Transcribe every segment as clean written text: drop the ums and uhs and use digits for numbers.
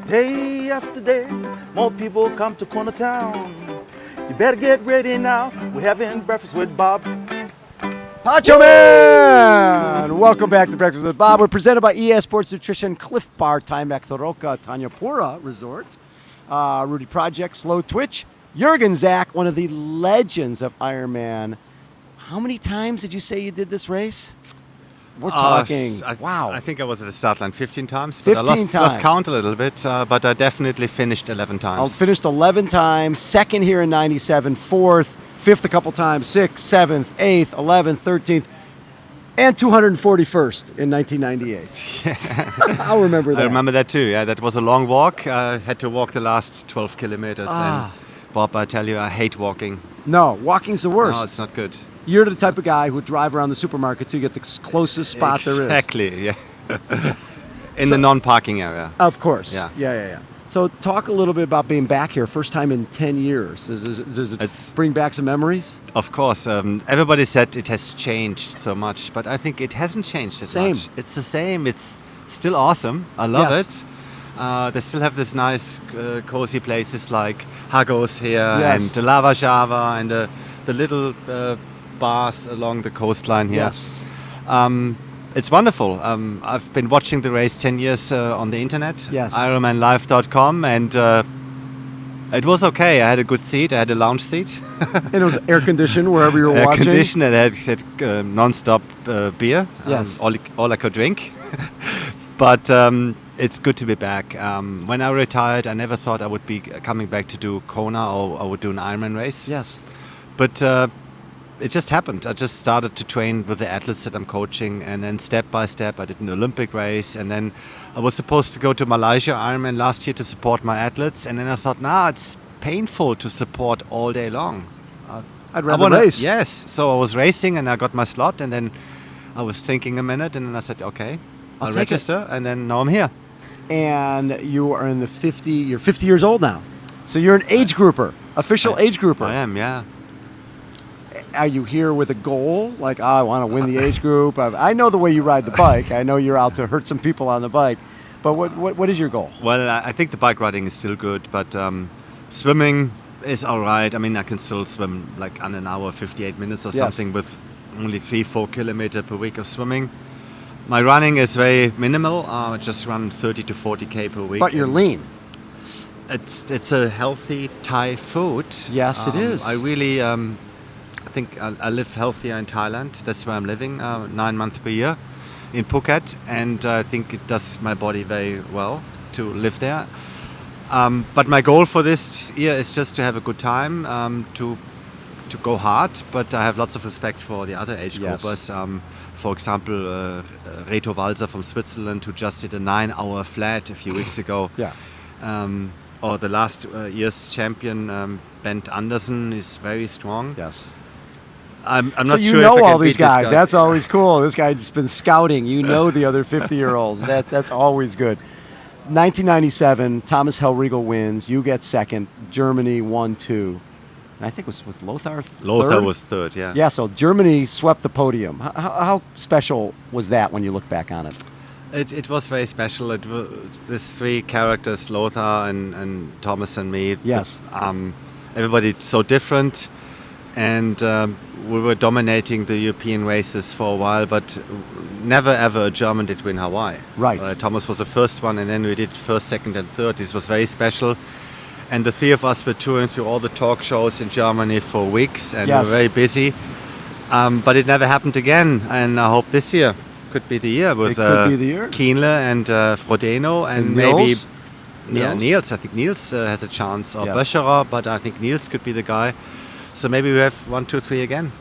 Day after day, more people come to Corner Town. You better get ready now. We're having breakfast with Bob. Pancho Man! Welcome back to Breakfast with Bob. We're presented by ES Sports Nutrition, Cliff Bar, Timeback Thoroka, Tanyapura Resort, Rudy Project, Slow Twitch, Jurgen Zack, one of the legends of Ironman. How many times did you say you did this race? We're talking, wow. I think I was at the start line 15 times. 15 but I times. lost count a little bit, but I definitely finished 11 times. I finished 11 times, second here in 97, fourth, fifth a couple times, 6th, 7th, 8th, 11th, 13th, and 241st in 1998. Yeah. I'll remember that. I remember that too. Yeah, that was a long walk. I had to walk the last 12 kilometers. And Bob, I tell you, I hate walking. No, walking's the worst. No, it's not good. You're the type of guy who would drive around the supermarket till you get the closest spot there is. Exactly, yeah. In the non-parking area. Of course. Yeah. Yeah. So talk a little bit about being back here, first time in 10 years. Does it bring back some memories? Of course. Everybody said it has changed so much, but I think it hasn't changed as much. It's the same. It's still awesome. I love it. They still have this nice, cozy places like Hagos here and the Lava Java and the little bars along the coastline here. Yes. It's wonderful. I've been watching the race 10 years on the internet, Ironmanlive.com, and it was okay. I had a good seat. I had a lounge seat. And it was air conditioned wherever you were watching? Air conditioned, and I had non-stop beer, all I could drink. But it's good to be back. When I retired, I never thought I would be coming back to do Kona or I would do an Ironman race. Yes. But it just happened. I just started to train with the athletes that I'm coaching, and then step by step I did an Olympic race, and then I was supposed to go to Malaysia Ironman last year to support my athletes, and then I thought, it's painful to support all day long. I'd rather race. Yes. So I was racing, and I got my slot, and then I was thinking a minute, and then I said, okay, I'll register, and then now I'm here. And you are in the 50, you're 50 years old now. So you're an age grouper, official age grouper. I am, yeah. Are you here with a goal? Like, I want to win the age group. I know the way you ride the bike. I know you're out to hurt some people on the bike. But what is your goal? Well, I think the bike riding is still good, but swimming is all right. I mean, I can still swim like in an hour, 58 minutes or something with only 3-4 kilometers per week of swimming. My running is very minimal. I just run 30 to 40K per week. But you're lean. It's a healthy Thai food. Yes, it is. I really... I think I live healthier in Thailand. That's where I'm living, 9 months per year in Phuket, and I think it does my body very well to live there. But my goal for this year is just to have a good time, to go hard. But I have lots of respect for the other age groupers. For example, Reto Walser from Switzerland, who just did a 9-hour flat a few weeks ago. Or the last year's champion, Bent Andersen, is very strong. Yes. I'm not so you sure know if I all can these beat guys. That's always cool. This guy's been scouting. You know the other 50-year-olds. That's always good. 1997, Thomas Hellriegel wins. You get second. Germany 1-2. And I think it was with Lothar third. Lothar was third, yeah. Yeah, so Germany swept the podium. How special was that when you look back on it? It was very special. It was these three characters, Lothar and Thomas and me. Yes. Everybody so different. And we were dominating the European races for a while, but never ever a German did win Hawaii. Right. Thomas was the first one, and then we did first, second, and third. This was very special. And the three of us were touring through all the talk shows in Germany for weeks, and we were very busy. But it never happened again, and I hope this year could be the year with Kienle and Frodeno, and maybe Niels. I think Niels has a chance, or Böscherer, but I think Niels could be the guy. So maybe we have 1, 2, 3 again.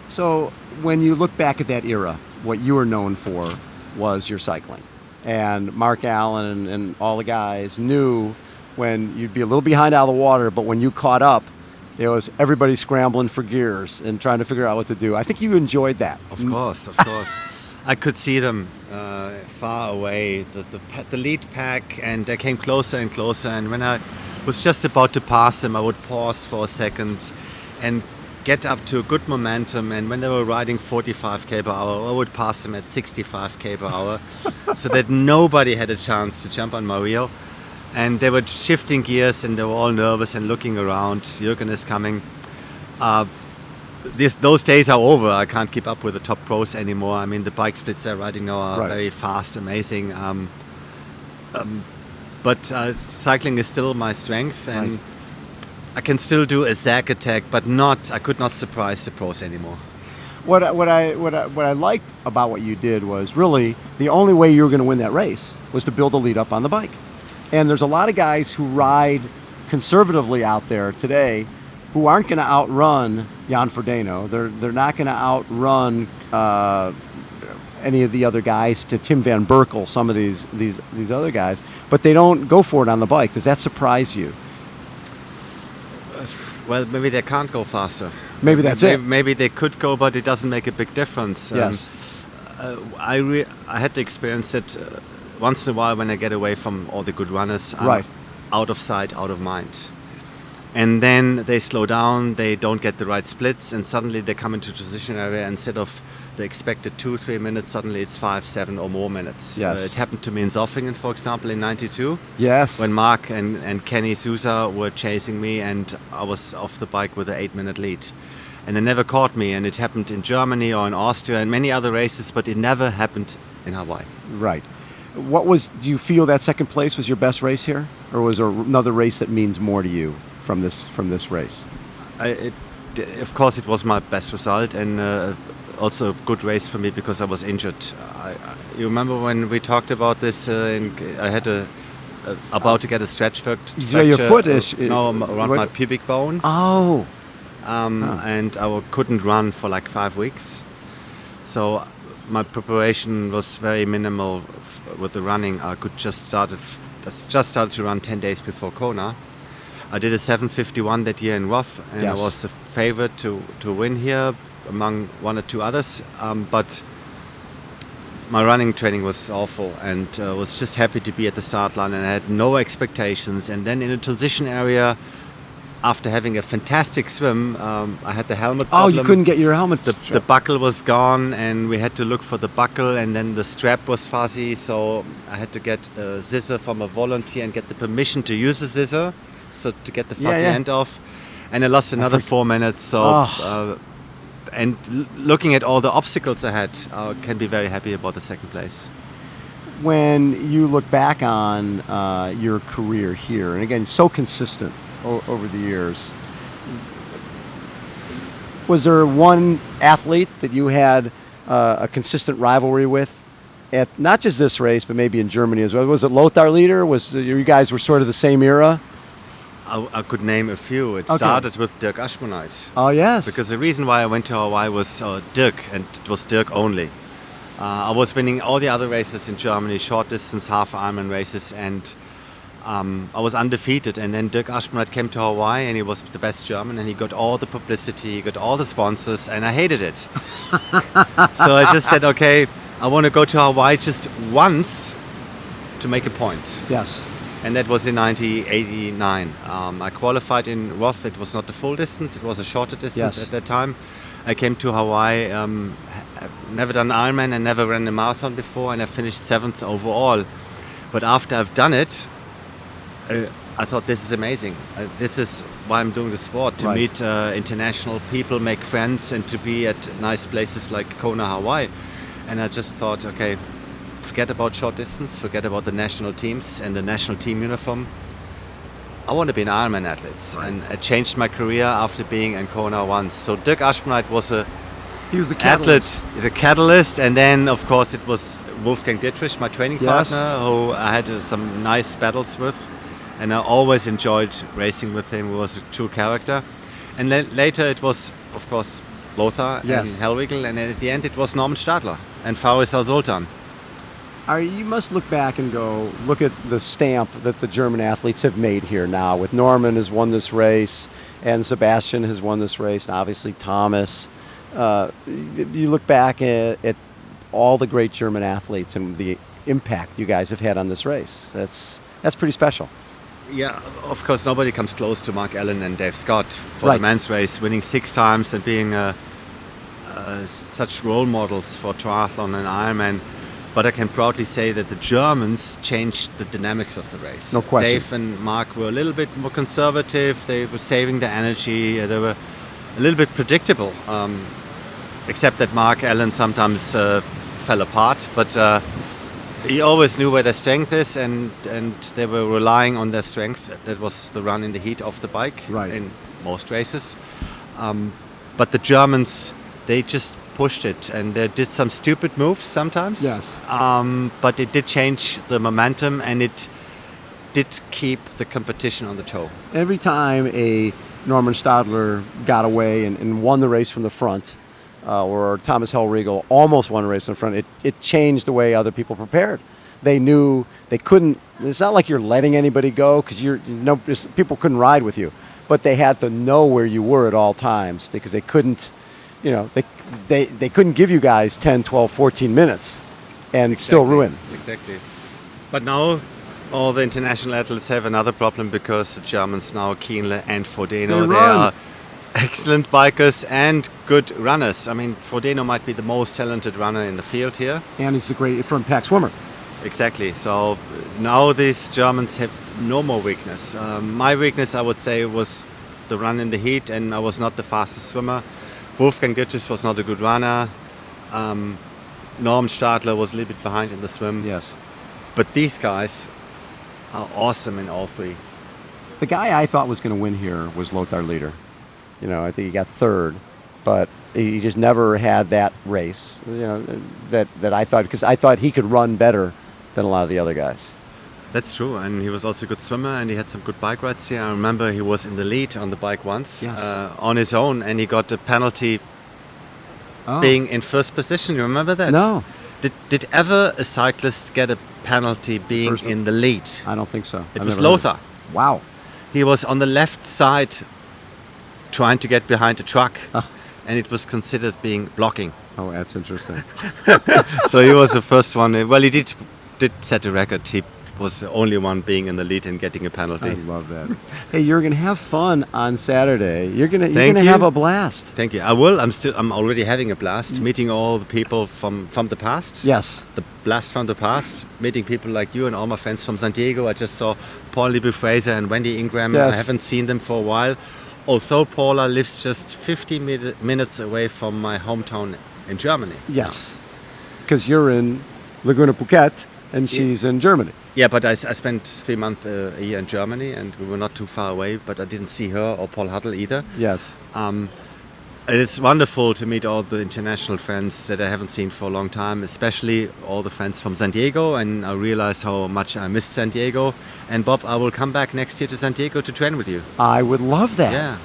So when you look back at that era, what you were known for was your cycling. And Mark Allen and all the guys knew when you'd be a little behind out of the water, but when you caught up, there was everybody scrambling for gears and trying to figure out what to do. I think you enjoyed that. Of course. I could see them far away, the lead pack, and they came closer and closer. And when I was just about to pass them, I would pause for a second and get up to a good momentum, and when they were riding 45k per hour, I would pass them at 65k per hour so that nobody had a chance to jump on my wheel. and they were shifting gears, and they were all nervous and looking around. Jurgen is coming. Those days are over. I can't keep up with the top pros anymore. I mean, the bike splits they're riding now are very fast, amazing. But cycling is still my strength, and I can still do a Zack attack, but I could not surprise the pros anymore. What I liked about what you did was really the only way you were going to win that race was to build a lead up on the bike. And there's a lot of guys who ride conservatively out there today who aren't going to outrun Jan Frodeno. They're not going to outrun any of the other guys, to Tim Van Berkel, some of these other guys, but they don't go for it on the bike. Does that surprise you? Well, maybe they can't go faster. Maybe that's it. Maybe they could go, but it doesn't make a big difference. Yes. I had to experience it once in a while when I get away from all the good runners. I'm out of sight, out of mind. And then they slow down, they don't get the right splits, and suddenly they come into transition area. Instead of the expected 2-3 minutes, suddenly it's 5, 7 or more minutes. Yes. It happened to me in Zofingen, for example, in '92. Yes. When Mark and Kenny Sousa were chasing me, and I was off the bike with an 8-minute lead. And they never caught me, and it happened in Germany or in Austria and many other races, but it never happened in Hawaii. Right. Do you feel that second place was your best race here? Or was there another race that means more to you from this race? Of course, it was my best result, and also a good race for me because I was injured. You remember when we talked about this? I had about to get a stretch fracture. Yeah, your foot is around my pubic bone. Oh. And I couldn't run for like 5 weeks. So my preparation was very minimal with the running. I just started to run 10 days before Kona. I did a 7:51 that year in Roth, and I was the favorite to win here among one or two others. But my running training was awful, and I was just happy to be at the start line, and I had no expectations. And then in a transition area, after having a fantastic swim, I had the helmet problem. Oh, you couldn't get your helmet. The buckle was gone, and we had to look for the buckle, and then the strap was fuzzy, so I had to get a scissor from a volunteer and get the permission to use the scissor, so to get the fuzzy end off. And I lost another 4 minutes. So, and looking at all the obstacles I had, I can be very happy about the second place. When you look back on your career here, and again, so consistent over the years, was there one athlete that you had a consistent rivalry with at not just this race, but maybe in Germany as well? Was it Lothar Leder? You guys were sort of the same era? I could name a few. It started with Dirk Aschmoneit. Oh, yes. Because the reason why I went to Hawaii was Dirk, and it was Dirk only. I was winning all the other races in Germany, short distance, half Ironman races, and I was undefeated. And then Dirk Aschmoneit came to Hawaii, and he was the best German, and he got all the publicity, he got all the sponsors, and I hated it. So I just said, okay, I want to go to Hawaii just once to make a point. Yes. And that was in 1989. I qualified in Roth. It was not the full distance, it was a shorter distance at that time. I came to Hawaii, I've never done Ironman and never ran a marathon before, and I finished 7th overall. But after I've done it, I thought, this is amazing. This is why I'm doing the sport, to meet international people, make friends, and to be at nice places like Kona, Hawaii. And I just thought, okay, forget about short distance, forget about the national teams and the national team uniform. I want to be an Ironman athlete. And I changed my career after being in Kona once. So Dirk Aschmoneit was he was the catalyst. The catalyst, and then of course it was Wolfgang Dietrich, my training partner, who I had some nice battles with, and I always enjoyed racing with him. He was a true character. And then later it was, of course, Lothar and Hellwigel, and at the end it was Norman Stadler and Faris Al-Sultan. You must look back and go, look at the stamp that the German athletes have made here now. With Norman has won this race, and Sebastian has won this race, and obviously Thomas. You look back at all the great German athletes and the impact you guys have had on this race. That's pretty special. Yeah, of course, nobody comes close to Mark Allen and Dave Scott for the men's race, winning 6 times and being such role models for triathlon and Ironman. But I can proudly say that the Germans changed the dynamics of the race. No question. Dave and Mark were a little bit more conservative. They were saving their energy. They were a little bit predictable, except that Mark Allen sometimes fell apart. But he always knew where their strength is, and they were relying on their strength. That was the run in the heat of the bike in most races. But the Germans, they just pushed it, and they did some stupid moves sometimes. Yes. But it did change the momentum, and it did keep the competition on the toe. Every time a Norman Stadler got away and won the race from the front, or Thomas Hellriegel almost won a race in the front, it changed the way other people prepared. They knew they couldn't. It's not like you're letting anybody go because people couldn't ride with you, but they had to know where you were at all times because they couldn't, they couldn't give you guys 10, 12, 14 minutes and still ruin. Exactly. But now all the international athletes have another problem because the Germans now, Kienle and Frodeno, they are excellent bikers and good runners. I mean, Frodeno might be the most talented runner in the field here. And he's a great front pack swimmer. Exactly. So now these Germans have no more weakness. My weakness, I would say, was the run in the heat, and I was not the fastest swimmer. Wolfgang Gütjes was not a good runner. Norm Stadler was a little bit behind in the swim. Yes. But these guys are awesome in all three. The guy I thought was going to win here was Lothar Leder. I think he got third, but he just never had that race. That I thought, because I thought he could run better than a lot of the other guys. That's true, and he was also a good swimmer, and he had some good bike rides here. I remember he was in the lead on the bike once, on his own, and he got a penalty being in first position. You remember that? No. Did ever a cyclist get a penalty being in the lead? I don't think so. It was Lothar. Wow. He was on the left side trying to get behind a truck, and it was considered being blocking. Oh, that's interesting. So he was the first one. Well, he did set a record. He was the only one being in the lead and getting a penalty. I love that. Hey, you're gonna have fun on Saturday. You're gonna have a blast. Thank you. I will. I'm already having a blast, meeting all the people from the past. Yes. The blast from the past, meeting people like you and all my friends from San Diego. I just saw Paul Libu-Fraser and Wendy Ingram. Yes. I haven't seen them for a while. Although Paula lives just 50 minutes away from my hometown in Germany. Yes. Because you're in Laguna Phuket and she's in Germany. Yeah, but I spent 3 months a year in Germany, and we were not too far away, but I didn't see her or Paul Huddle either. Yes. It's wonderful to meet all the international friends that I haven't seen for a long time, especially all the friends from San Diego, and I realize how much I missed San Diego. And Bob, I will come back next year to San Diego to train with you. I would love that. Yeah.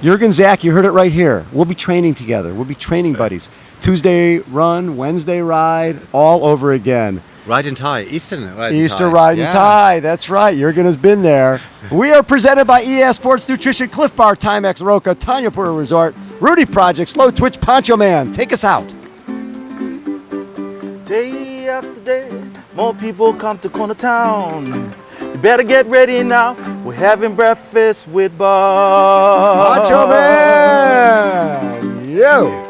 Jurgen Zack, you heard it right here. We'll be training together. We'll be training buddies. Tuesday run, Wednesday ride, all over again. Ride and tie, Eastern ride and tie. Eastern ride and tie. That's right. Jurgen has been there. We are presented by ES Sports Nutrition, Cliff Bar, Timex Roca, Tanya Pura Resort, Rudy Project, Slow Twitch, Poncho Man. Take us out. Day after day, more people come to Corner Town. You better get ready now. We're having breakfast with Bob. Poncho Man. Yo.